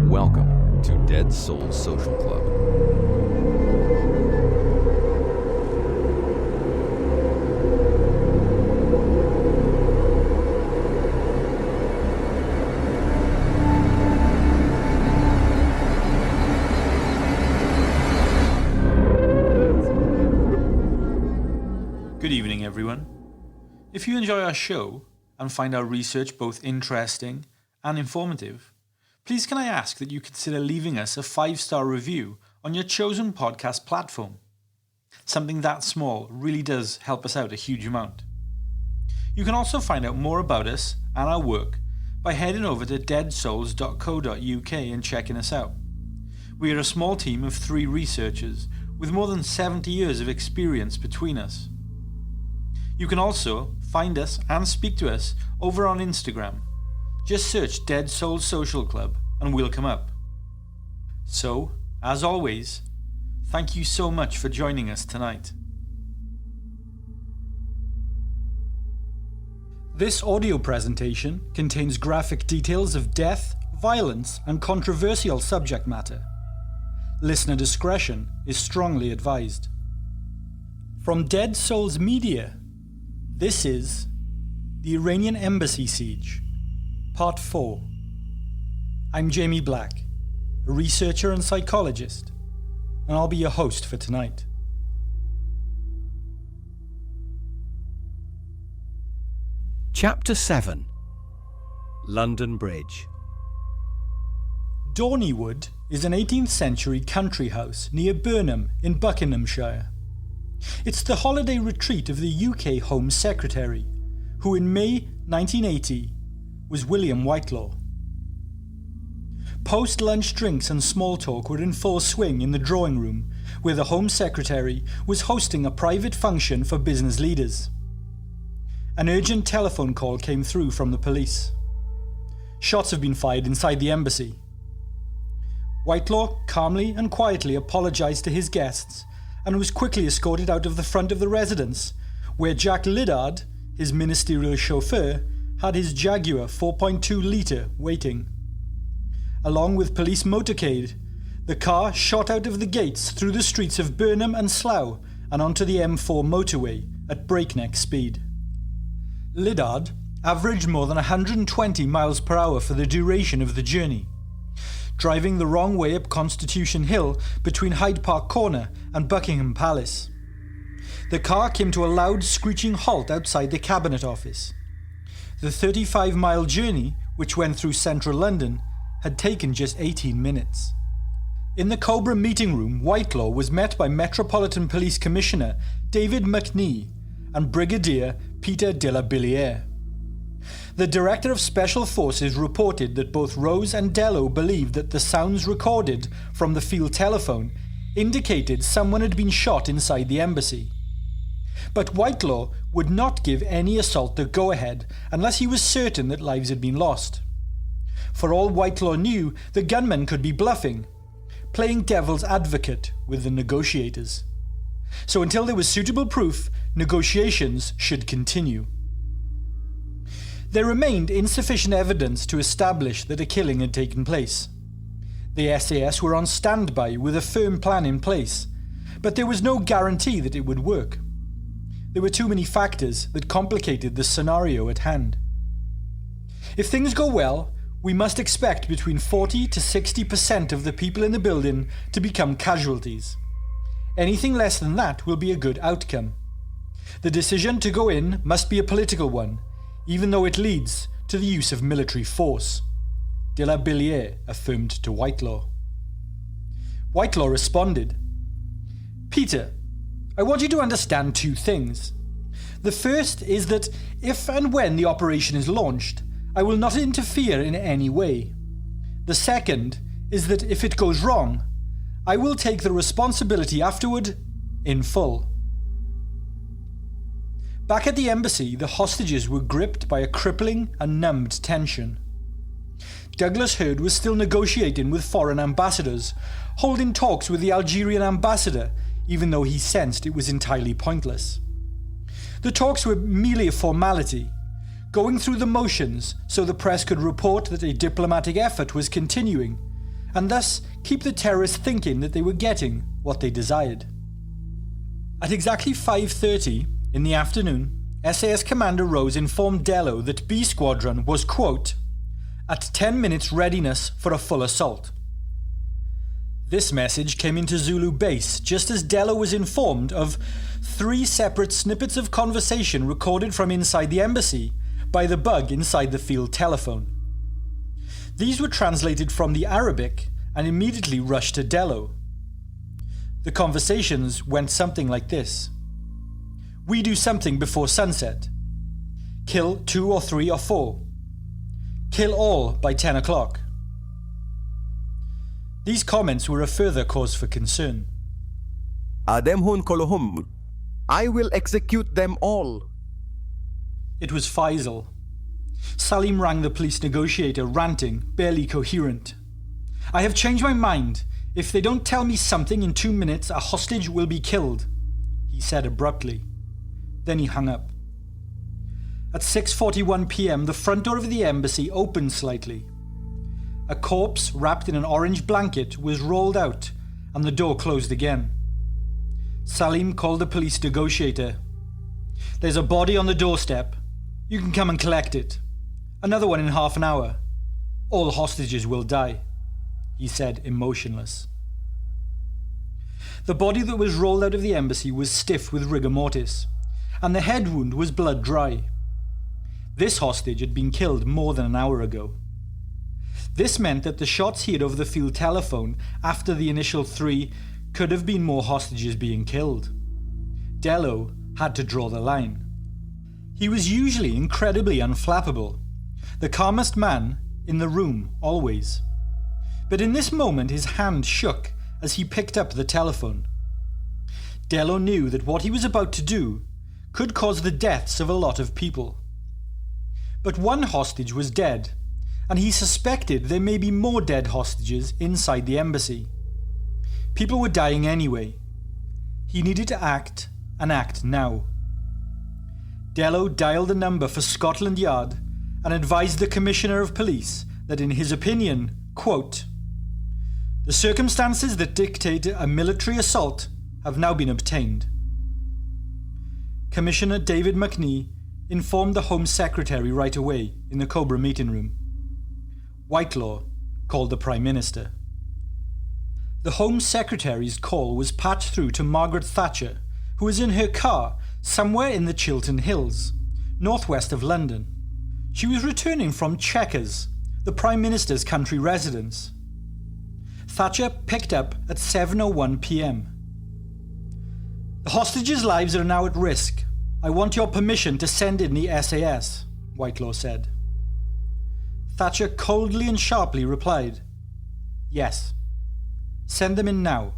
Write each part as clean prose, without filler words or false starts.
Welcome to Dead Souls Social Club. Good evening, everyone. If you enjoy our show and find our research both interesting and informative, please can I ask that you consider leaving us a 5-star review on your chosen podcast platform. Something that small really does help us out a huge amount. You can also find out more about us and our work by heading over to deadsouls.co.uk and checking us out. We are a small team of 3 researchers with more than 70 years of experience between us. You can also find us and speak to us over on Instagram. Just search Dead Souls Social Club and we'll come up. So, as always, thank you so much for joining us tonight. This audio presentation contains graphic details of death, violence, and controversial subject matter. Listener discretion is strongly advised. From Dead Souls Media, this is the Iranian Embassy Siege, Part 4. I'm Jamie Black, a researcher and psychologist, and I'll be your host for tonight. Chapter 7. London Bridge. Dorneywood is an 18th century country house near Burnham in Buckinghamshire. It's the holiday retreat of the UK Home Secretary, who in May 1980 was William Whitelaw. Post-lunch drinks and small talk were in full swing in the drawing room, where the Home Secretary was hosting a private function for business leaders. An urgent telephone call came through from the police. Shots have been fired inside the embassy. Whitelaw calmly and quietly apologised to his guests and was quickly escorted out of the front of the residence, where Jack Liddard, his ministerial chauffeur, had his Jaguar 4.2 litre waiting. Along with police motorcade, the car shot out of the gates through the streets of Burnham and Slough and onto the M4 motorway at breakneck speed. Liddard averaged more than 120 miles per hour for the duration of the journey, driving the wrong way up Constitution Hill between Hyde Park Corner and Buckingham Palace. The car came to a loud screeching halt outside the Cabinet Office. The 35-mile journey, which went through central London, had taken just 18 minutes. In the Cobra meeting room, Whitelaw was met by Metropolitan Police Commissioner David McNee and Brigadier Peter de la Billiere. The Director of Special Forces reported that both Rose and Dello believed that the sounds recorded from the field telephone indicated someone had been shot inside the embassy. But Whitelaw would not give any assault the go-ahead unless he was certain that lives had been lost. For all Whitelaw knew, the gunman could be bluffing, playing devil's advocate with the negotiators. So until there was suitable proof, negotiations should continue. There remained insufficient evidence to establish that a killing had taken place. The SAS were on standby with a firm plan in place, but there was no guarantee that it would work. There were too many factors that complicated the scenario at hand. If things go well, we must expect between 40 to 60% of the people in the building to become casualties. Anything less than that will be a good outcome. The decision to go in must be a political one, even though it leads to the use of military force, de la Billiere affirmed to Whitelaw. Whitelaw responded, "Peter, I want you to understand 2 things. The first is that if and when the operation is launched, I will not interfere in any way. The second is that if it goes wrong, I will take the responsibility afterward in full." Back at the embassy, the hostages were gripped by a crippling and numbed tension. Douglas Hurd was still negotiating with foreign ambassadors, holding talks with the Algerian ambassador, even though he sensed it was entirely pointless. The talks were merely a formality, going through the motions so the press could report that a diplomatic effort was continuing, and thus keep the terrorists thinking that they were getting what they desired. At exactly 5:30 in the afternoon, SAS Commander Rose informed Dello that B Squadron was, quote, at 10 minutes readiness for a full assault. This message came into Zulu base just as Dello was informed of 3 separate snippets of conversation recorded from inside the embassy by the bug inside the field telephone. These were translated from the Arabic and immediately rushed to Dello. The conversations went something like this. We do something before sunset. Kill 2 or 3 or 4. Kill all by 10 o'clock. These comments were a further cause for concern. Adem kolohum. I will execute them all. It was Faisal. Salim rang the police negotiator, ranting, barely coherent. I have changed my mind. If they don't tell me something in 2 minutes, a hostage will be killed, he said abruptly. Then he hung up. At 6:41 p.m, the front door of the embassy opened slightly. A corpse wrapped in an orange blanket was rolled out and the door closed again. Salim called the police negotiator. There's a body on the doorstep. You can come and collect it. Another one in half an hour. All hostages will die, he said, emotionless. The body that was rolled out of the embassy was stiff with rigor mortis, and the head wound was blood dry. This hostage had been killed more than an hour ago. This meant that the shots he had over the field telephone after the initial 3 could have been more hostages being killed. Dello had to draw the line. He was usually incredibly unflappable, the calmest man in the room always. But in this moment his hand shook as he picked up the telephone. Dello knew that what he was about to do could cause the deaths of a lot of people. But one hostage was dead, and he suspected there may be more dead hostages inside the embassy. People were dying anyway. He needed to act, and act now. Dello dialed the number for Scotland Yard and advised the Commissioner of Police that in his opinion, quote, the circumstances that dictate a military assault have now been obtained. Commissioner David McNee informed the Home Secretary right away in the Cobra meeting room. Whitelaw called the Prime Minister. The Home Secretary's call was patched through to Margaret Thatcher, who was in her car somewhere in the Chiltern Hills, northwest of London. She was returning from Chequers, the Prime Minister's country residence. Thatcher picked up at 7:01 p.m. The hostages' lives are now at risk. I want your permission to send in the SAS, Whitelaw said. Thatcher coldly and sharply replied, yes. Send them in now.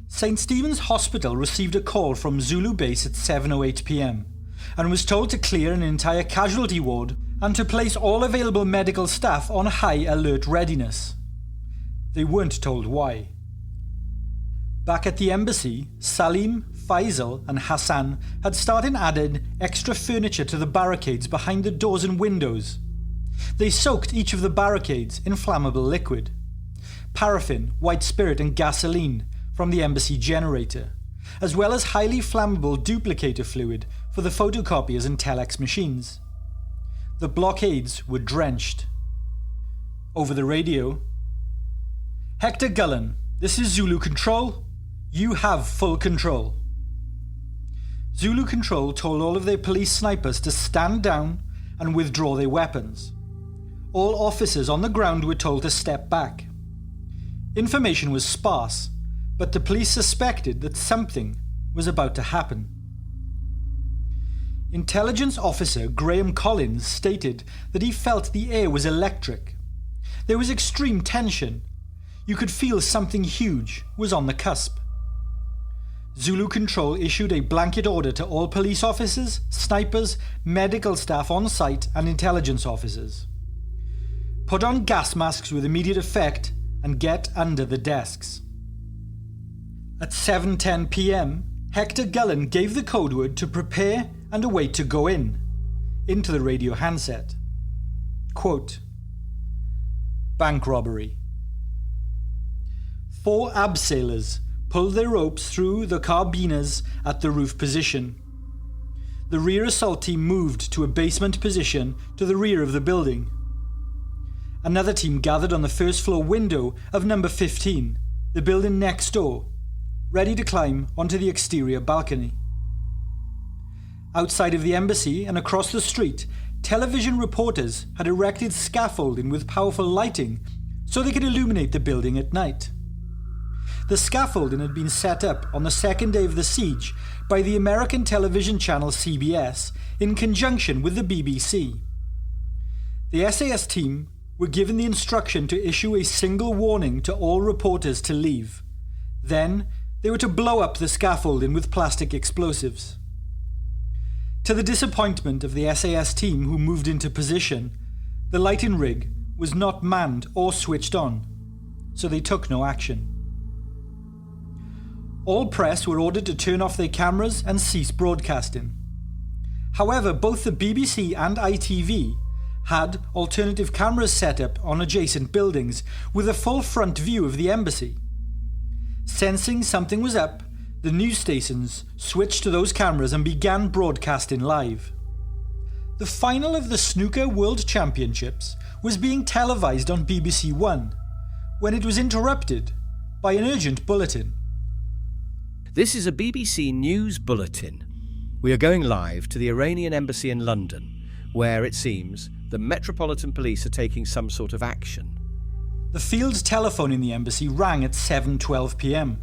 St. Stephen's Hospital received a call from Zulu base at 7:08 p.m. and was told to clear an entire casualty ward and to place all available medical staff on high alert readiness. They weren't told why. Back at the embassy, Salim, Faisal and Hassan had started adding extra furniture to the barricades behind the doors and windows. They soaked each of the barricades in flammable liquid, paraffin, white spirit and gasoline from the embassy generator, as well as highly flammable duplicator fluid for the photocopiers and telex machines. The blockades were drenched. Over the radio, Hector Gullen, this is Zulu Control. You have full control. Zulu Control told all of their police snipers to stand down and withdraw their weapons. All officers on the ground were told to step back. Information was sparse, but the police suspected that something was about to happen. Intelligence officer Graham Collins stated that he felt the air was electric. There was extreme tension. You could feel something huge was on the cusp. Zulu Control issued a blanket order to all police officers, snipers, medical staff on site and intelligence officers. Put on gas masks with immediate effect and get under the desks. At 7:10 p.m, Hector Gullen gave the code word to prepare and await to go into the radio handset. Quote, bank robbery. 4 abseilers pulled their ropes through the carbinas at the roof position. The rear assault team moved to a basement position to the rear of the building. Another team gathered on the first floor window of number 15, the building next door, ready to climb onto the exterior balcony. Outside of the embassy and across the street, television reporters had erected scaffolding with powerful lighting so they could illuminate the building at night. The scaffolding had been set up on the second day of the siege by the American television channel CBS in conjunction with the BBC. The SAS team were given the instruction to issue a single warning to all reporters to leave. Then, they were to blow up the scaffolding with plastic explosives. To the disappointment of the SAS team who moved into position, the lighting rig was not manned or switched on, so they took no action. All press were ordered to turn off their cameras and cease broadcasting. However, both the BBC and ITV had alternative cameras set up on adjacent buildings with a full front view of the embassy. Sensing something was up, the news stations switched to those cameras and began broadcasting live. The final of the Snooker World Championships was being televised on BBC One when it was interrupted by an urgent bulletin. This is a BBC News Bulletin. We are going live to the Iranian embassy in London, where it seems the Metropolitan Police are taking some sort of action. The field telephone in the embassy rang at 7:12 p.m.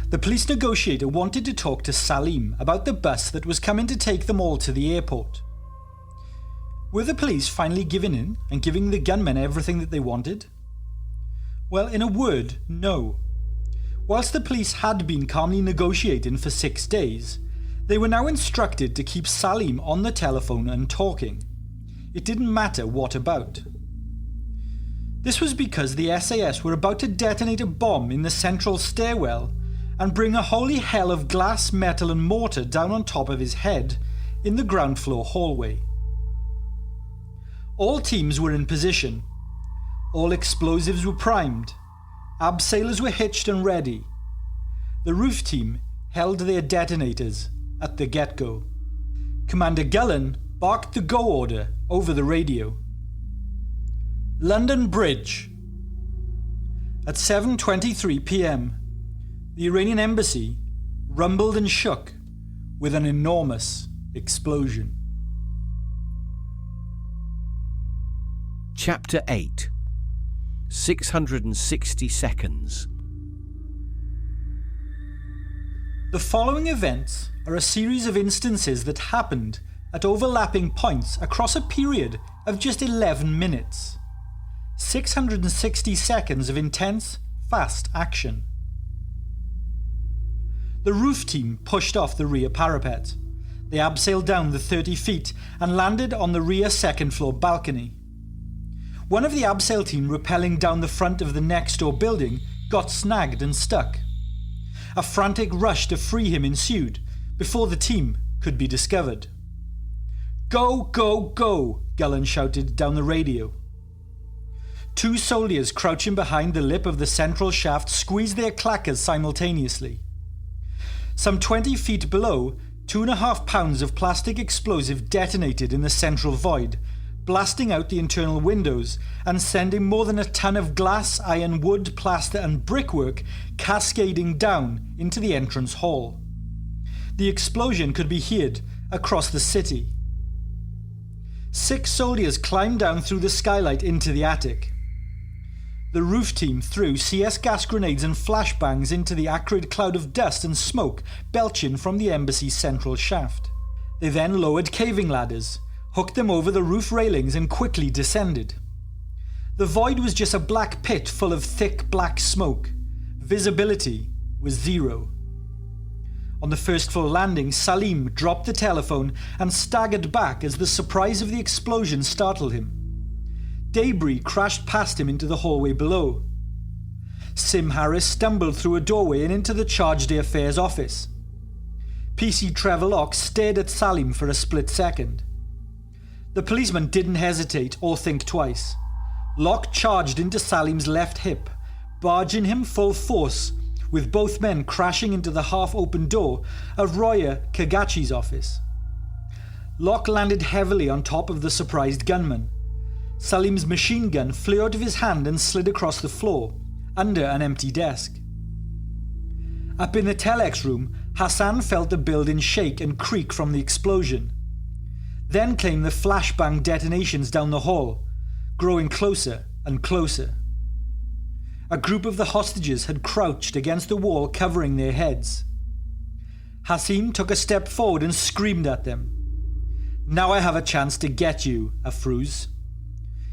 The police negotiator wanted to talk to Salim about the bus that was coming to take them all to the airport. Were the police finally giving in and giving the gunmen everything that they wanted? Well, in a word, no. Whilst the police had been calmly negotiating for 6 days, they were now instructed to keep Salim on the telephone and talking. It didn't matter what about. This was because the SAS were about to detonate a bomb in the central stairwell and bring a holy hell of glass, metal and mortar down on top of his head in the ground floor hallway. All teams were in position. All explosives were primed. Abseilers were hitched and ready. The roof team held their detonators at the get-go. Commander Gullen barked the go order over the radio. London Bridge. At 7:23 p.m, the Iranian embassy rumbled and shook with an enormous explosion. Chapter 8. 660 seconds. The following events are a series of instances that happened at overlapping points across a period of just 11 minutes. 660 seconds of intense, fast action. The roof team pushed off the rear parapet. They abseiled down the 30 feet and landed on the rear second floor balcony. One of the abseil team rappelling down the front of the next door building got snagged and stuck. A frantic rush to free him ensued before the team could be discovered. Go, go, go, Gullen shouted down the radio. 2 soldiers crouching behind the lip of the central shaft squeezed their clackers simultaneously. Some 20 feet below, 2.5 pounds of plastic explosive detonated in the central void, blasting out the internal windows and sending more than a ton of glass, iron, wood, plaster and brickwork cascading down into the entrance hall. The explosion could be heard across the city. 6 soldiers climbed down through the skylight into the attic. The roof team threw CS gas grenades and flashbangs into the acrid cloud of dust and smoke belching from the embassy's central shaft. They then lowered caving ladders, hooked them over the roof railings and quickly descended. The void was just a black pit full of thick black smoke. Visibility was 0. On the first floor landing, Salim dropped the telephone and staggered back as the surprise of the explosion startled him. Debris crashed past him into the hallway below. Sim Harris stumbled through a doorway and into the charge d'affaires office. PC Trevor Locke stared at Salim for a split second. The policeman didn't hesitate or think twice. Locke charged into Salim's left hip, barging him full force, with both men crashing into the half-open door of Roya Kagachi's office. Locke landed heavily on top of the surprised gunman. Salim's machine gun flew out of his hand and slid across the floor, under an empty desk. Up in the telex room, Hassan felt the building shake and creak from the explosion. Then came the flashbang detonations down the hall, growing closer and closer. A group of the hostages had crouched against the wall covering their heads. Hassim took a step forward and screamed at them. "Now I have a chance to get you, Afrouz."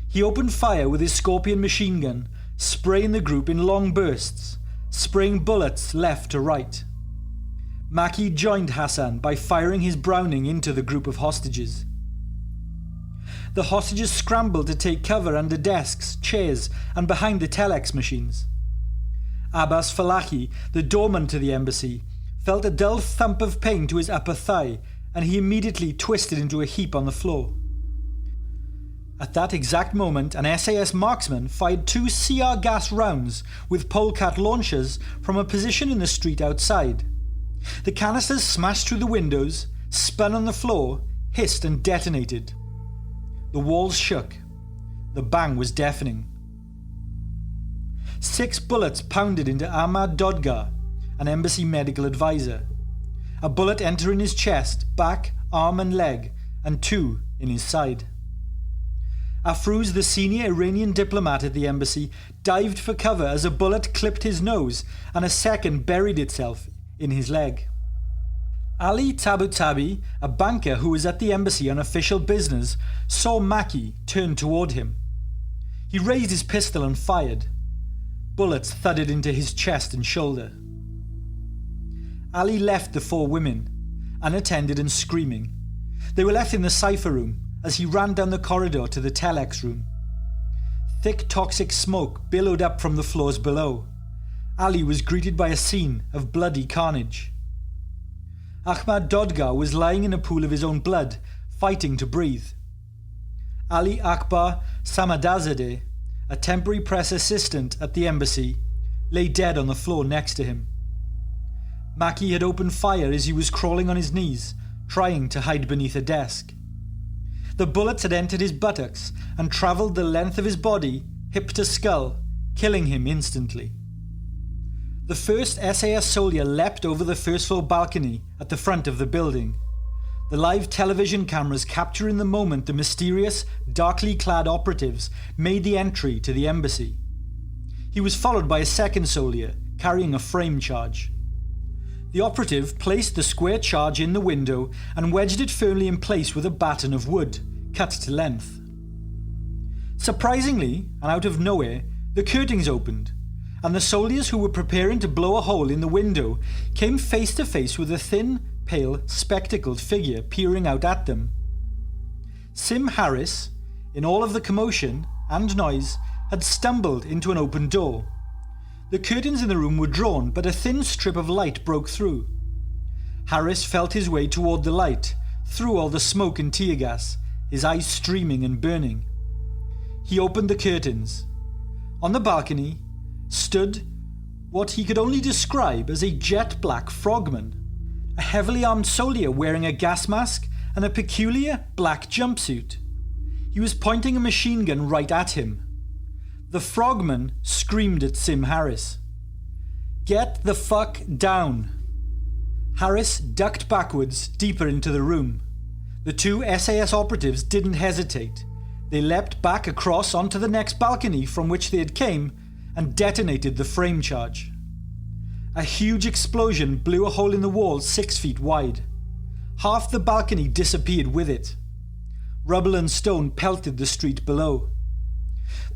He opened fire with his Scorpion machine gun, spraying the group in long bursts, spraying bullets left to right. Maki joined Hassan by firing his Browning into the group of hostages. The hostages scrambled to take cover under desks, chairs, and behind the telex machines. Abbas Falahi, the doorman to the embassy, felt a dull thump of pain to his upper thigh, and he immediately twisted into a heap on the floor. At that exact moment, an SAS marksman fired 2 CR gas rounds with polecat launchers from a position in the street outside. The canisters smashed through the windows, spun on the floor, hissed and detonated. The walls shook. The bang was deafening. 6 bullets pounded into Ahmad Dodgar, an embassy medical advisor. A bullet entering his chest, back, arm and leg, and 2 in his side. Afrouz, the senior Iranian diplomat at the embassy, dived for cover as a bullet clipped his nose and a second buried itself in his leg. Ali Tabutabi, a banker who was at the embassy on official business, saw Maki turn toward him. He raised his pistol and fired. Bullets thudded into his chest and shoulder. Ali left the 4 women, unattended and screaming. They were left in the cipher room as he ran down the corridor to the telex room. Thick toxic smoke billowed up from the floors below. Ali was greeted by a scene of bloody carnage. Ahmad Dodgar was lying in a pool of his own blood, fighting to breathe. Ali Akbar Samadazadeh, a temporary press assistant at the embassy, lay dead on the floor next to him. Maki had opened fire as he was crawling on his knees, trying to hide beneath a desk. The bullets had entered his buttocks and travelled the length of his body, hip to skull, killing him instantly. The first SAS soldier leapt over the first floor balcony at the front of the building, the live television cameras capturing the moment the mysterious, darkly clad operatives made the entry to the embassy. He was followed by a second soldier carrying a frame charge. The operative placed the square charge in the window and wedged it firmly in place with a batten of wood, cut to length. Surprisingly, and out of nowhere, the curtains opened, and the soldiers who were preparing to blow a hole in the window came face to face with a thin, pale, spectacled figure peering out at them. Sim Harris, in all of the commotion and noise, had stumbled into an open door. The curtains in the room were drawn, but a thin strip of light broke through. Harris felt his way toward the light, through all the smoke and tear gas, his eyes streaming and burning. He opened the curtains. On the balcony stood what he could only describe as a jet-black frogman, a heavily armed soldier wearing a gas mask and a peculiar black jumpsuit. He was pointing a machine gun right at him. The frogman screamed at Sim Harris, "Get the fuck down!" Harris ducked backwards, deeper into the room. The 2 SAS operatives didn't hesitate. They leapt back across onto the next balcony from which they had came and detonated the frame charge. A huge explosion blew a hole in the wall 6 feet wide. Half the balcony disappeared with it. Rubble and stone pelted the street below.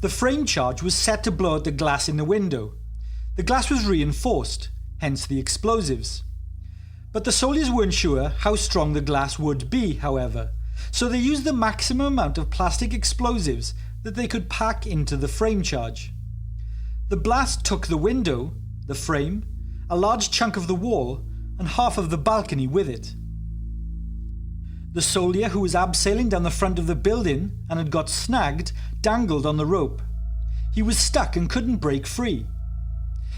The frame charge was set to blow out the glass in the window. The glass was reinforced, hence the explosives. But the soldiers weren't sure how strong the glass would be, however, so they used the maximum amount of plastic explosives that they could pack into the frame charge. The blast took the window, the frame, a large chunk of the wall, and half of the balcony with it. The soldier who was abseiling down the front of the building and had got snagged dangled on the rope, He was stuck and couldn't break free.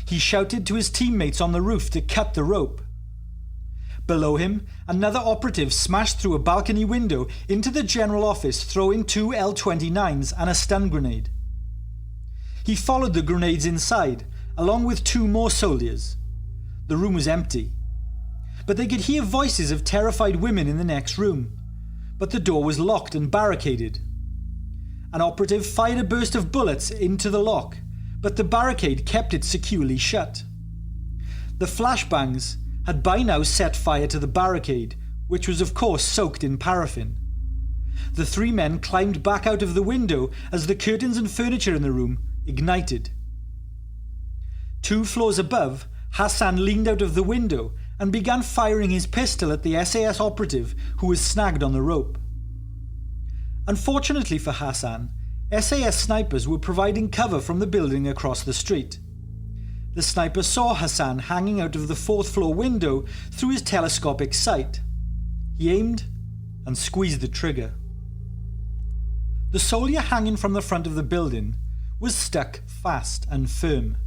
He shouted to his teammates on the roof to cut the rope. Below him, another operative smashed through a balcony window into the general office, throwing 2 L-29s and a stun grenade. He followed the grenades inside, along with 2 more soldiers. The room was empty, but they could hear voices of terrified women in the next room, but the door was locked and barricaded. An operative fired a burst of bullets into the lock, but the barricade kept it securely shut. The flashbangs had by now set fire to the barricade, which was of course soaked in paraffin. The 3 men climbed back out of the window as the curtains and furniture in the room ignited. 2 floors above, Hassan leaned out of the window and began firing his pistol at the SAS operative who was snagged on the rope. Unfortunately for Hassan, SAS snipers were providing cover from the building across the street. The sniper saw Hassan hanging out of the 4th floor window through his telescopic sight. He aimed and squeezed the trigger. The soldier hanging from the front of the building was stuck fast and firm.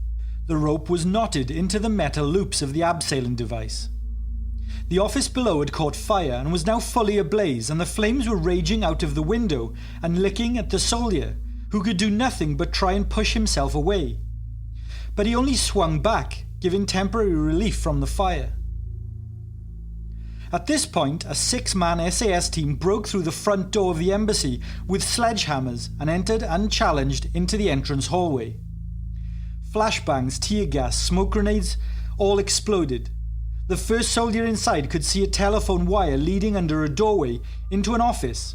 The rope was knotted into the metal loops of the abseiling device. The office below had caught fire and was now fully ablaze, and the flames were raging out of the window and licking at the soldier, who could do nothing but try and push himself away. But he only swung back, giving temporary relief from the fire. At this point, a 6-man SAS team broke through the front door of the embassy with sledgehammers and entered unchallenged into the entrance hallway. Flashbangs, tear gas, smoke grenades, all exploded. The first soldier inside could see a telephone wire leading under a doorway into an office,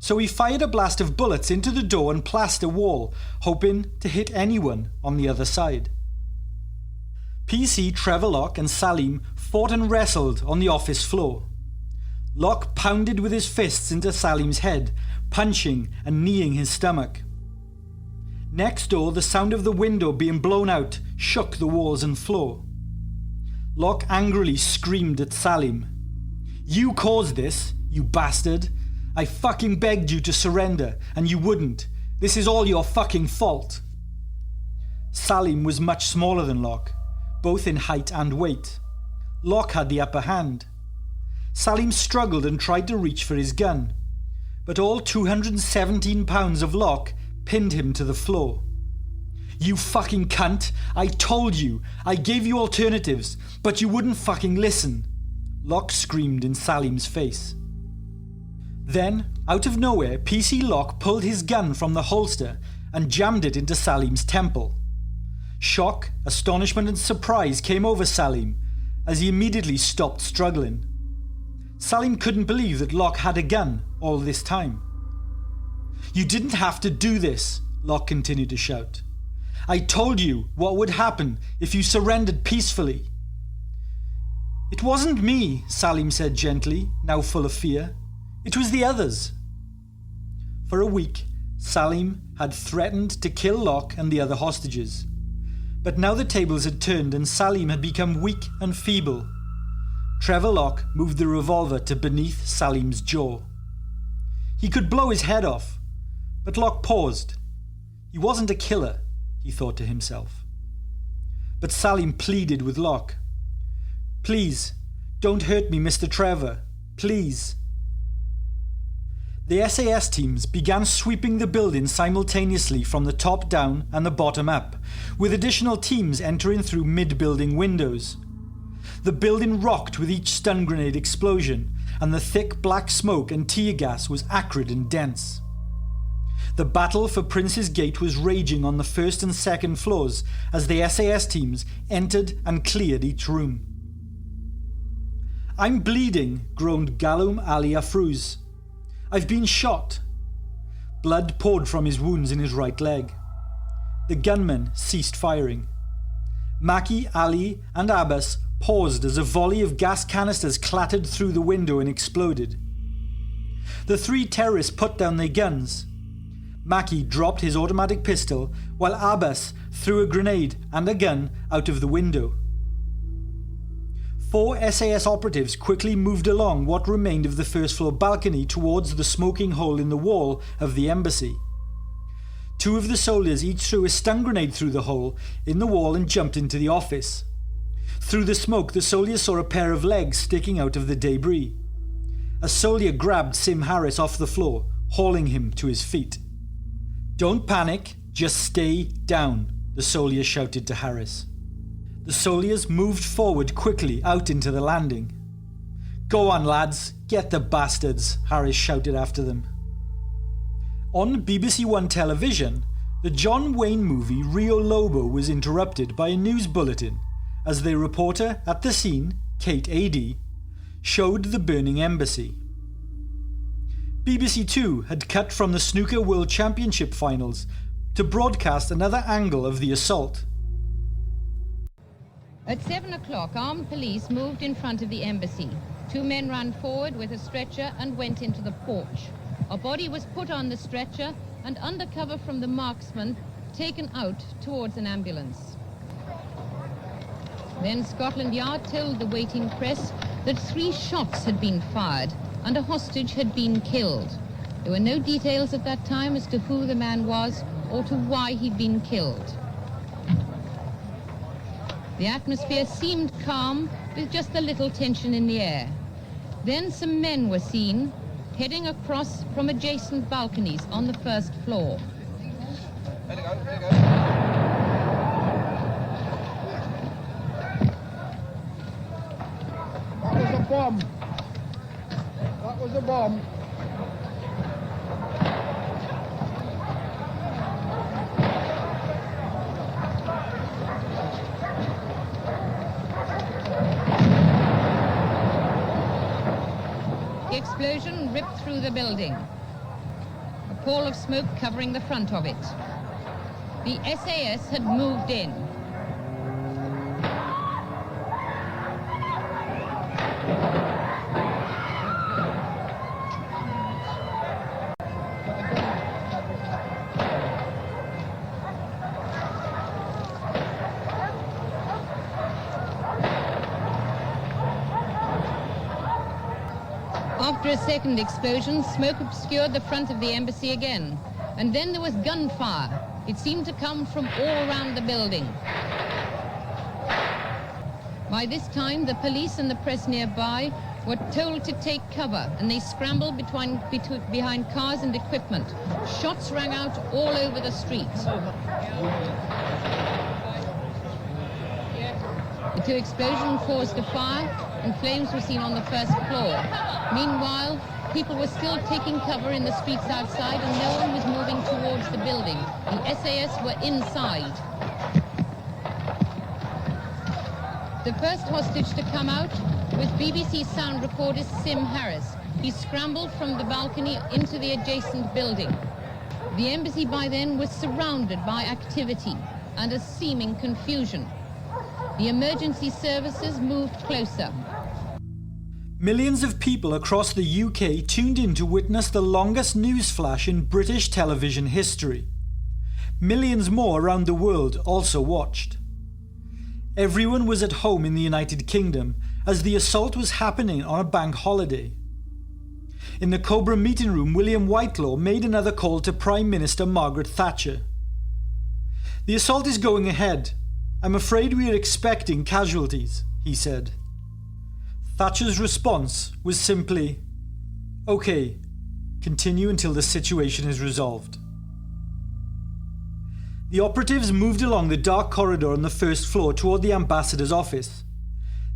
so he fired a blast of bullets into the door and plaster wall, hoping to hit anyone on the other side. PC, Trevor Locke and Salim fought and wrestled on the office floor. Locke pounded with his fists into Salim's head, punching and kneeing his stomach. Next door, the sound of the window being blown out shook the walls and floor. Locke angrily screamed at Salim. "You caused this, you bastard. I fucking begged you to surrender, and you wouldn't. This is all your fucking fault." Salim was much smaller than Locke, both in height and weight. Locke had the upper hand. Salim struggled and tried to reach for his gun, but all 217 pounds of Locke pinned him to the floor. "You fucking cunt! I told you! I gave you alternatives, but you wouldn't fucking listen!" Locke screamed in Salim's face. Then, out of nowhere, PC Locke pulled his gun from the holster and jammed it into Salim's temple. Shock, astonishment and surprise came over Salim as he immediately stopped struggling. Salim couldn't believe that Locke had a gun all this time. "You didn't have to do this," Locke continued to shout. "I told you what would happen if you surrendered peacefully." "It wasn't me," Salim said gently, now full of fear. "It was the others." For a week, Salim had threatened to kill Locke and the other hostages. But now the tables had turned and Salim had become weak and feeble. Trevor Locke moved the revolver to beneath Salim's jaw. He could blow his head off, but Locke paused. He wasn't a killer, he thought to himself. But Salim pleaded with Locke. "Please, don't hurt me, Mr. Trevor. Please." The SAS teams began sweeping the building simultaneously from the top down and the bottom up, with additional teams entering through mid-building windows. The building rocked with each stun grenade explosion, and the thick black smoke and tear gas was acrid and dense. The battle for Prince's Gate was raging on the first and second floors as the SAS teams entered and cleared each room. "I'm bleeding," groaned Ghalom Ali Afrouz. "I've been shot." Blood poured from his wounds in his right leg. The gunmen ceased firing. Maki, Ali and Abbas paused as a volley of gas canisters clattered through the window and exploded. The three terrorists put down their guns. Maki dropped his automatic pistol while Abbas threw a grenade and a gun out of the window. 4 SAS operatives quickly moved along what remained of the first floor balcony towards the smoking hole in the wall of the embassy. Two of the soldiers each threw a stun grenade through the hole in the wall and jumped into the office. Through the smoke, the soldiers saw a pair of legs sticking out of the debris. A soldier grabbed Sim Harris off the floor, hauling him to his feet. "Don't panic, just stay down," the soldier shouted to Harris. The soldiers moved forward quickly out into the landing. "Go on, lads, get the bastards," Harris shouted after them. On BBC One television, the John Wayne movie Rio Lobo was interrupted by a news bulletin as the reporter at the scene, Kate Adie, showed the burning embassy. BBC Two had cut from the Snooker World Championship finals to broadcast another angle of the assault. At 7 o'clock, armed police moved in front of the embassy. Two men ran forward with a stretcher and went into the porch. A body was put on the stretcher and, under cover from the marksman, taken out towards an ambulance. Then Scotland Yard told the waiting press that 3 shots had been fired and a hostage had been killed. There were no details at that time as to who the man was or to why he'd been killed. The atmosphere seemed calm, with just a little tension in the air. Then some men were seen heading across from adjacent balconies on the first floor. There you go, there you go. That was a bomb. That was a bomb. The explosion ripped through the building, a pall of smoke covering the front of it. The SAS had moved in. After a second explosion, smoke obscured the front of the embassy again. And then there was gunfire. It seemed to come from all around the building. By this time, the police and the press nearby were told to take cover, and they scrambled behind cars and equipment. Shots rang out all over the street. The 2 explosions caused a fire, and flames were seen on the first floor. Meanwhile, people were still taking cover in the streets outside, and no one was moving towards the building. The SAS were inside. The first hostage to come out was BBC sound recordist Sim Harris. He scrambled from the balcony into the adjacent building. The embassy by then was surrounded by activity and a seeming confusion. The emergency services moved closer. Millions of people across the UK tuned in to witness the longest news flash in British television history. Millions more around the world also watched. Everyone was at home in the United Kingdom as the assault was happening on a bank holiday. In the Cobra meeting room, William Whitelaw made another call to Prime Minister Margaret Thatcher. "The assault is going ahead. I'm afraid we are expecting casualties," he said. Thatcher's response was simply, "OK, continue until the situation is resolved." The operatives moved along the dark corridor on the first floor toward the ambassador's office.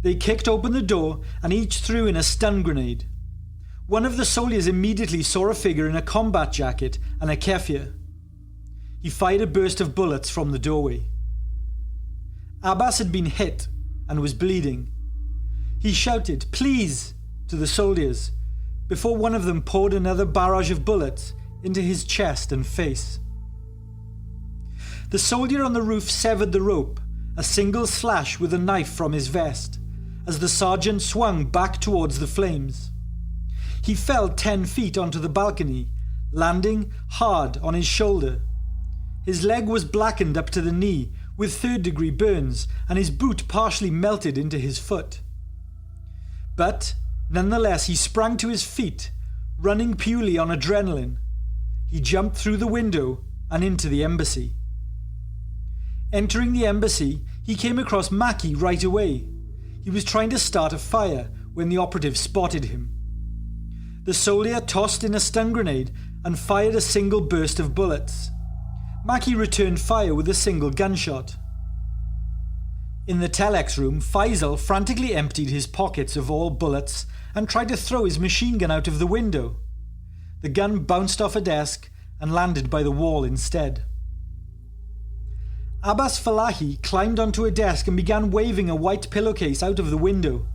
They kicked open the door and each threw in a stun grenade. One of the soldiers immediately saw a figure in a combat jacket and a keffiyeh. He fired a burst of bullets from the doorway. Abbas had been hit and was bleeding. He shouted, "Please," to the soldiers, before one of them poured another barrage of bullets into his chest and face. The soldier on the roof severed the rope, a single slash with a knife from his vest, as the sergeant swung back towards the flames. He fell 10 feet onto the balcony, landing hard on his shoulder. His leg was blackened up to the knee with 3rd-degree burns, and his boot partially melted into his foot. But, nonetheless, he sprang to his feet, running purely on adrenaline. He jumped through the window and into the embassy. Entering the embassy, he came across Mackie right away. He was trying to start a fire when the operative spotted him. The soldier tossed in a stun grenade and fired a single burst of bullets. Mackie returned fire with a single gunshot. In the telex room, Faisal frantically emptied his pockets of all bullets and tried to throw his machine gun out of the window. The gun bounced off a desk and landed by the wall instead. Abbas Falahi climbed onto a desk and began waving a white pillowcase out of the window.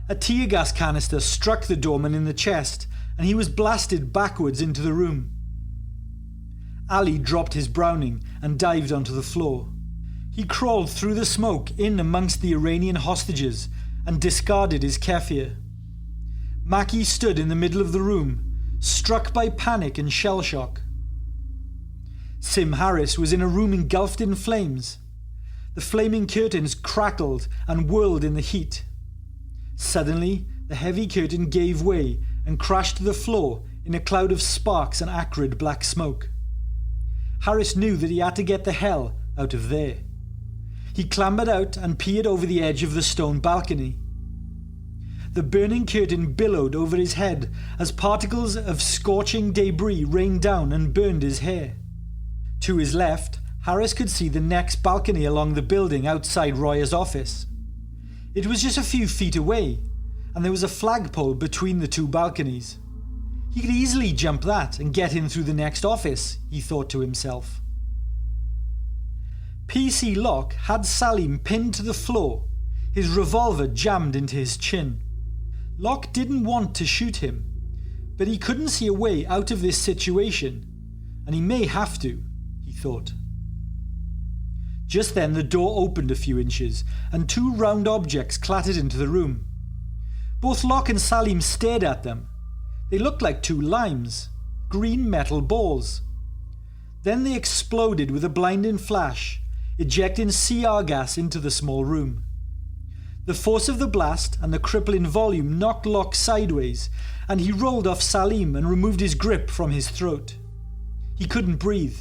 A tear gas canister struck the doorman in the chest and he was blasted backwards into the room. Ali dropped his Browning and dived onto the floor. He crawled through the smoke in amongst the Iranian hostages and discarded his keffiyeh. Mackie stood in the middle of the room, struck by panic and shell shock. Sim Harris was in a room engulfed in flames. The flaming curtains crackled and whirled in the heat. Suddenly, the heavy curtain gave way and crashed to the floor in a cloud of sparks and acrid black smoke. Harris knew that he had to get the hell out of there. He clambered out and peered over the edge of the stone balcony. The burning curtain billowed over his head as particles of scorching debris rained down and burned his hair. To his left, Harris could see the next balcony along the building outside Royer's office. It was just a few feet away, and there was a flagpole between the two balconies. He could easily jump that and get in through the next office, he thought to himself. PC Locke had Salim pinned to the floor, his revolver jammed into his chin. Locke didn't want to shoot him, but he couldn't see a way out of this situation, and he may have to, he thought. Just then the door opened a few inches, and two round objects clattered into the room. Both Locke and Salim stared at them. They looked like two limes, green metal balls. Then they exploded with a blinding flash, ejecting CR gas into the small room. The force of the blast and the crippling volume knocked Locke sideways, and he rolled off Salim and removed his grip from his throat. He couldn't breathe.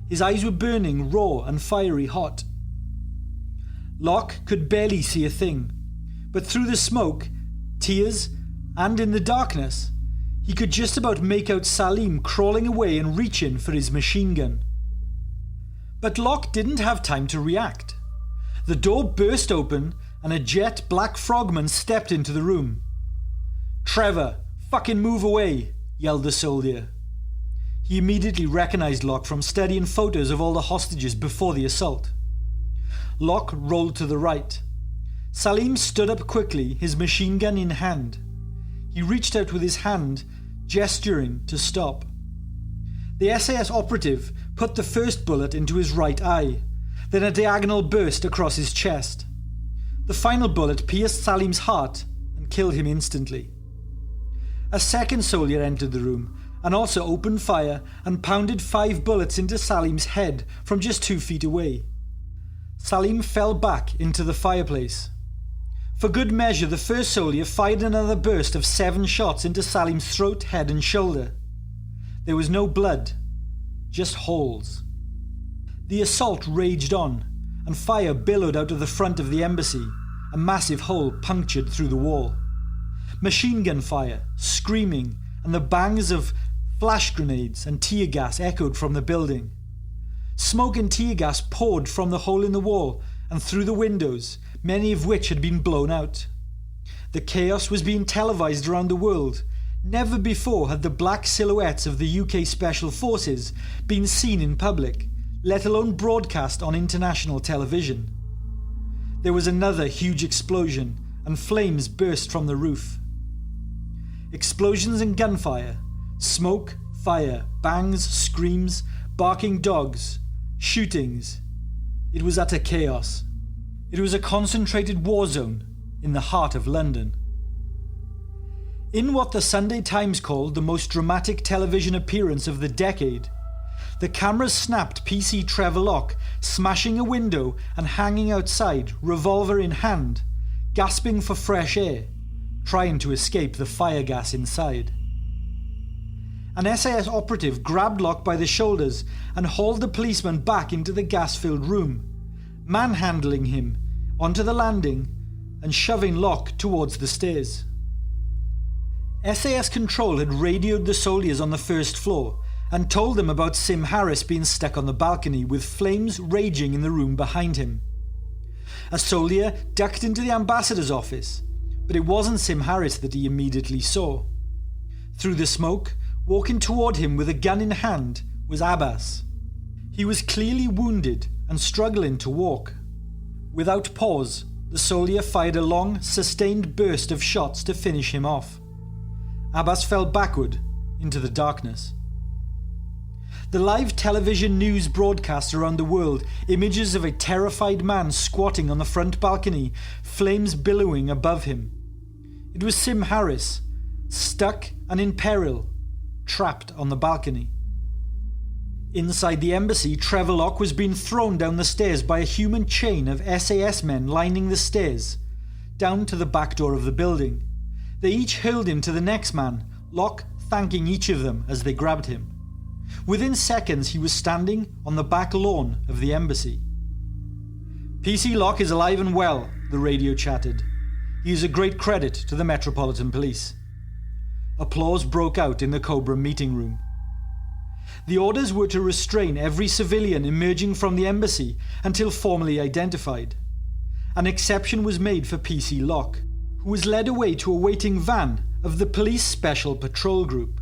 His eyes were burning raw and fiery hot. Locke could barely see a thing, but through the smoke, tears, and in the darkness, he could just about make out Salim crawling away and reaching for his machine gun. But Locke didn't have time to react. The door burst open and a jet black frogman stepped into the room. "Trevor, fucking move away," yelled the soldier. He immediately recognized Locke from studying photos of all the hostages before the assault. Locke rolled to the right. Salim stood up quickly, his machine gun in hand. He reached out with his hand, gesturing to stop. The SAS operative put the first bullet into his right eye, then a diagonal burst across his chest. The final bullet pierced Salim's heart and killed him instantly. A second soldier entered the room and also opened fire and pounded 5 bullets into Salim's head from just 2 feet away. Salim fell back into the fireplace. For good measure, the first soldier fired another burst of 7 shots into Salim's throat, head and shoulder. There was no blood, just holes. The assault raged on, and fire billowed out of the front of the embassy, a massive hole punctured through the wall. Machine gun fire, screaming, and the bangs of flash grenades and tear gas echoed from the building. Smoke and tear gas poured from the hole in the wall and through the windows, many of which had been blown out. The chaos was being televised around the world. Never before had the black silhouettes of the UK Special Forces been seen in public, let alone broadcast on international television. There was another huge explosion, and flames burst from the roof. Explosions and gunfire, smoke, fire, bangs, screams, barking dogs, shootings. It was utter chaos. It was a concentrated war zone in the heart of London. In what the Sunday Times called the most dramatic television appearance of the decade, the cameras snapped PC Trevor Locke smashing a window and hanging outside, revolver in hand, gasping for fresh air, trying to escape the fire gas inside. An SAS operative grabbed Locke by the shoulders and hauled the policeman back into the gas-filled room, manhandling him onto the landing and shoving Locke towards the stairs. SAS Control had radioed the soldiers on the first floor and told them about Sim Harris being stuck on the balcony with flames raging in the room behind him. A soldier ducked into the ambassador's office, but it wasn't Sim Harris that he immediately saw. Through the smoke, walking toward him with a gun in hand, was Abbas. He was clearly wounded and struggling to walk. Without pause, the soldier fired a long, sustained burst of shots to finish him off. Abbas fell backward into the darkness. The live television news broadcast around the world images of a terrified man squatting on the front balcony, flames billowing above him. It was Sim Harris, stuck and in peril, trapped on the balcony. Inside the embassy, Trevor Locke was being thrown down the stairs by a human chain of SAS men lining the stairs, down to the back door of the building. They each hurled him to the next man, Locke thanking each of them as they grabbed him. Within seconds, he was standing on the back lawn of the embassy. PC Locke is alive and well, the radio chattered. He is a great credit to the Metropolitan Police. Applause broke out in the Cobra meeting room. The orders were to restrain every civilian emerging from the embassy until formally identified. An exception was made for PC Locke, who was led away to a waiting van of the police special patrol group.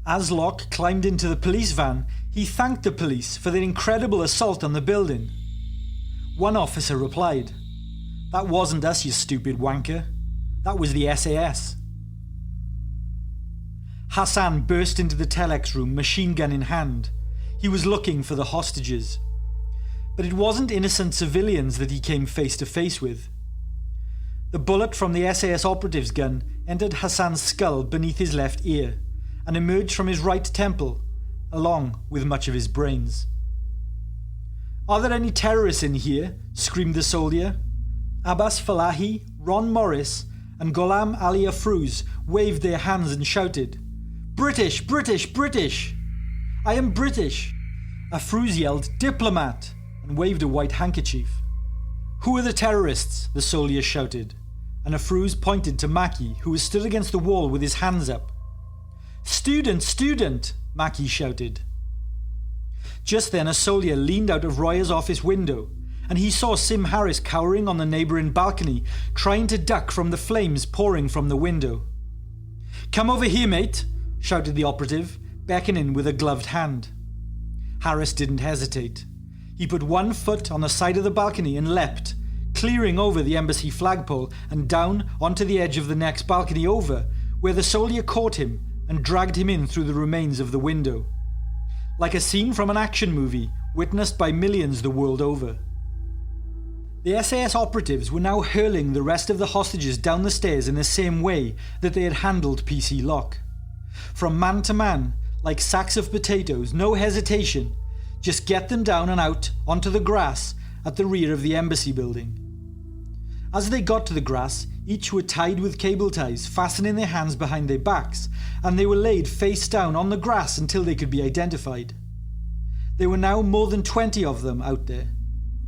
As Locke climbed into the police van, he thanked the police for their incredible assault on the building. One officer replied, "That wasn't us, you stupid wanker. That was the SAS." Hassan burst into the telex room, machine gun in hand. He was looking for the hostages. But it wasn't innocent civilians that he came face to face with. The bullet from the SAS operative's gun entered Hassan's skull beneath his left ear and emerged from his right temple, along with much of his brains. "Are there any terrorists in here?" screamed the soldier. Abbas Falahi, Ron Morris, and Gholam Ali Afrouz waved their hands and shouted, "British, British, British! I am British!" Afrouz yelled, "Diplomat!" and waved a white handkerchief. "Who are the terrorists?" the soldier shouted, and Afrouz pointed to Maki, who was stood against the wall with his hands up. "Student, student!" Maki shouted. Just then a soldier leaned out of Roya's office window, and he saw Sim Harris cowering on the neighbouring balcony, trying to duck from the flames pouring from the window. "Come over here, mate!" shouted the operative, beckoning with a gloved hand. Harris didn't hesitate. He put one foot on the side of the balcony and leapt, clearing over the embassy flagpole and down onto the edge of the next balcony over, where the soldier caught him and dragged him in through the remains of the window. Like a scene from an action movie, witnessed by millions the world over. The SAS operatives were now hurling the rest of the hostages down the stairs in the same way that they had handled PC Locke. From man to man, like sacks of potatoes, no hesitation, just get them down and out onto the grass at the rear of the embassy building. As they got to the grass, each were tied with cable ties, fastening their hands behind their backs, and they were laid face down on the grass until they could be identified. There were now more than 20 of them out there.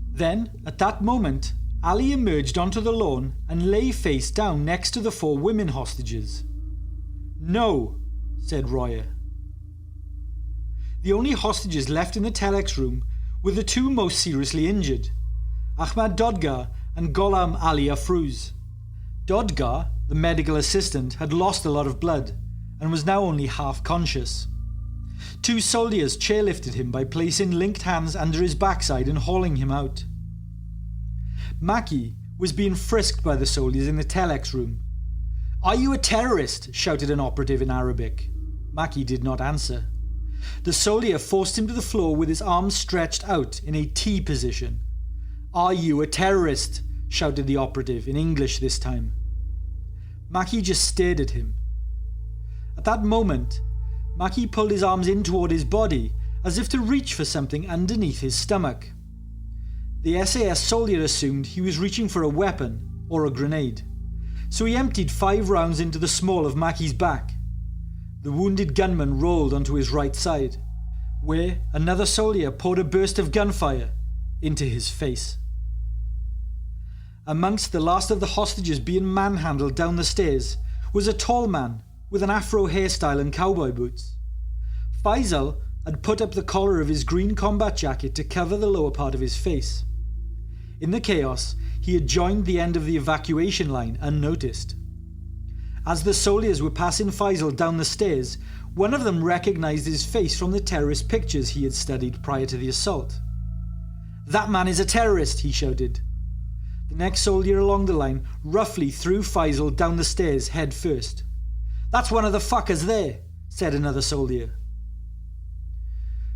Then, at that moment, Ali emerged onto the lawn and lay face down next to the 4 women hostages. "No," said Roya. The only hostages left in the telex room were the 2 most seriously injured, Ahmad Dodgar and Gholam Ali Afrouz. Dodgar, the medical assistant, had lost a lot of blood and was now only half conscious. 2 soldiers chairlifted him by placing linked hands under his backside and hauling him out. Maki was being frisked by the soldiers in the telex room. "Are you a terrorist?" shouted an operative in Arabic. Maki did not answer. The soldier forced him to the floor with his arms stretched out in a T position. "Are you a terrorist?" shouted the operative, in English this time. Maki just stared at him. At that moment, Maki pulled his arms in toward his body, as if to reach for something underneath his stomach. The SAS soldier assumed he was reaching for a weapon or a grenade, so he emptied 5 rounds into the small of Maki's back. The wounded gunman rolled onto his right side, where another soldier poured a burst of gunfire into his face. Amongst the last of the hostages being manhandled down the stairs was a tall man with an afro hairstyle and cowboy boots. Faisal had put up the collar of his green combat jacket to cover the lower part of his face. In the chaos, he had joined the end of the evacuation line unnoticed. As the soldiers were passing Faisal down the stairs, one of them recognized his face from the terrorist pictures he had studied prior to the assault. "That man is a terrorist," he shouted. The next soldier along the line roughly threw Faisal down the stairs head first. "That's one of the fuckers there," said another soldier.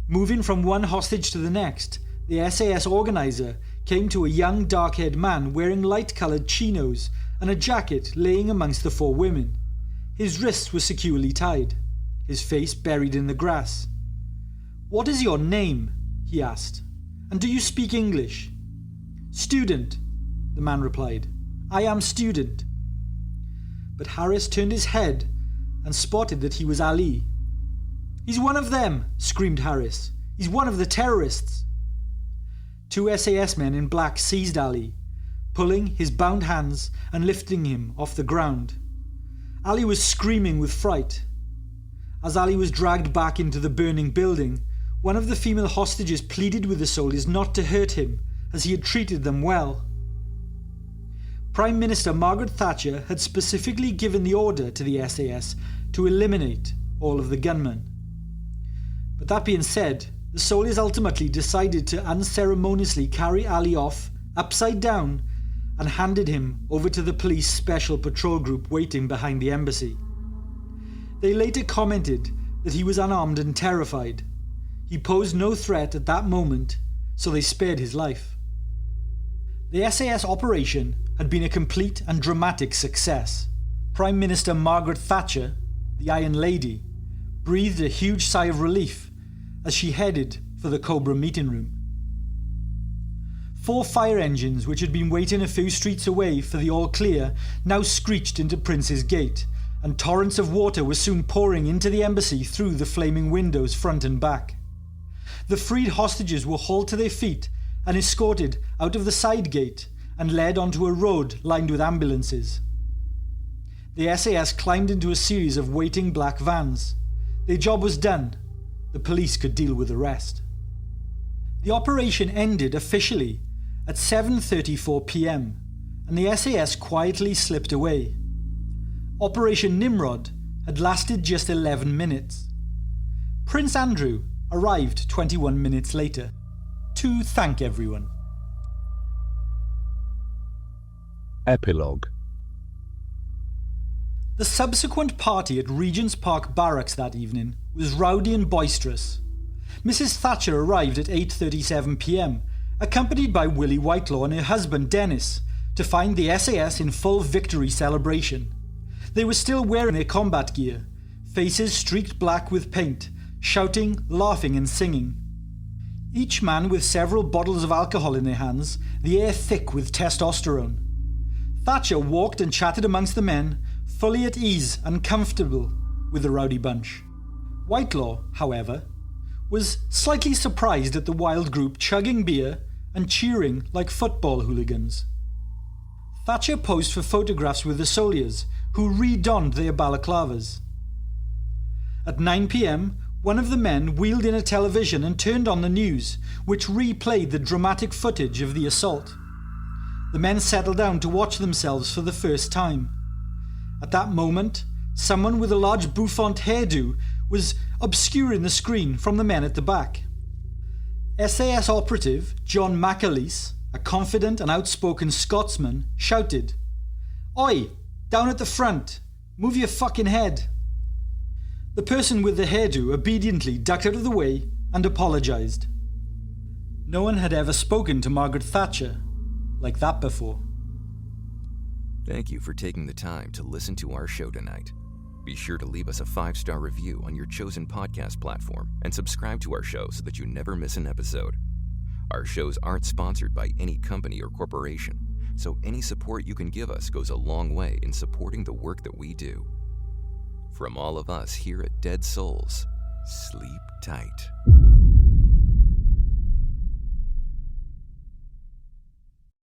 Moving from one hostage to the next, the SAS organizer came to a young dark-haired man wearing light-coloured chinos and a jacket laying amongst the 4 women. His wrists were securely tied, his face buried in the grass. "What is your name?" he asked. "And do you speak English?" "Student," the man replied. "I am student." But Harris turned his head and spotted that he was Ali. "He's one of them," screamed Harris. "He's one of the terrorists." 2 SAS men in black seized Ali, pulling his bound hands and lifting him off the ground. Ali was screaming with fright. As Ali was dragged back into the burning building, one of the female hostages pleaded with the soldiers not to hurt him, as he had treated them well. Prime Minister Margaret Thatcher had specifically given the order to the SAS to eliminate all of the gunmen. But that being said, the soldiers ultimately decided to unceremoniously carry Ali off, upside down, and handed him over to the police special patrol group waiting behind the embassy. They later commented that he was unarmed and terrified. He posed no threat at that moment, so they spared his life. The SAS operation had been a complete and dramatic success. Prime Minister Margaret Thatcher, the Iron Lady, breathed a huge sigh of relief as she headed for the Cobra meeting room. 4 fire engines, which had been waiting a few streets away for the all clear, now screeched into Prince's Gate, and torrents of water were soon pouring into the embassy through the flaming windows front and back. The freed hostages were hauled to their feet and escorted out of the side gate and led onto a road lined with ambulances. The SAS climbed into a series of waiting black vans. Their job was done. The police could deal with the rest. The operation ended officially at 7:34 p.m, and the SAS quietly slipped away. Operation Nimrod had lasted just 11 minutes. Prince Andrew arrived 21 minutes later to thank everyone. Epilogue. The subsequent party at Regent's Park Barracks that evening was rowdy and boisterous. Mrs. Thatcher arrived at 8:37 p.m, accompanied by Willie Whitelaw and her husband Dennis, to find the SAS in full victory celebration. They were still wearing their combat gear, faces streaked black with paint, shouting, laughing and singing. Each man with several bottles of alcohol in their hands, the air thick with testosterone. Thatcher walked and chatted amongst the men, fully at ease and comfortable with the rowdy bunch. Whitelaw, however, was slightly surprised at the wild group chugging beer and cheering like football hooligans. Thatcher posed for photographs with the soldiers, who re-donned their balaclavas. At 9 p.m, one of the men wheeled in a television and turned on the news, which replayed the dramatic footage of the assault. The men settled down to watch themselves for the first time. At that moment, someone with a large bouffant hairdo was obscuring the screen from the men at the back. SAS operative John McAleese, a confident and outspoken Scotsman, shouted, "Oi, down at the front, move your fucking head." The person with the hairdo obediently ducked out of the way and apologised. No one had ever spoken to Margaret Thatcher like that before. Thank you for taking the time to listen to our show tonight. Be sure to leave us a 5-star review on your chosen podcast platform and subscribe to our show so that you never miss an episode. Our shows aren't sponsored by any company or corporation, so any support you can give us goes a long way in supporting the work that we do. From all of us here at Dead Souls, sleep tight.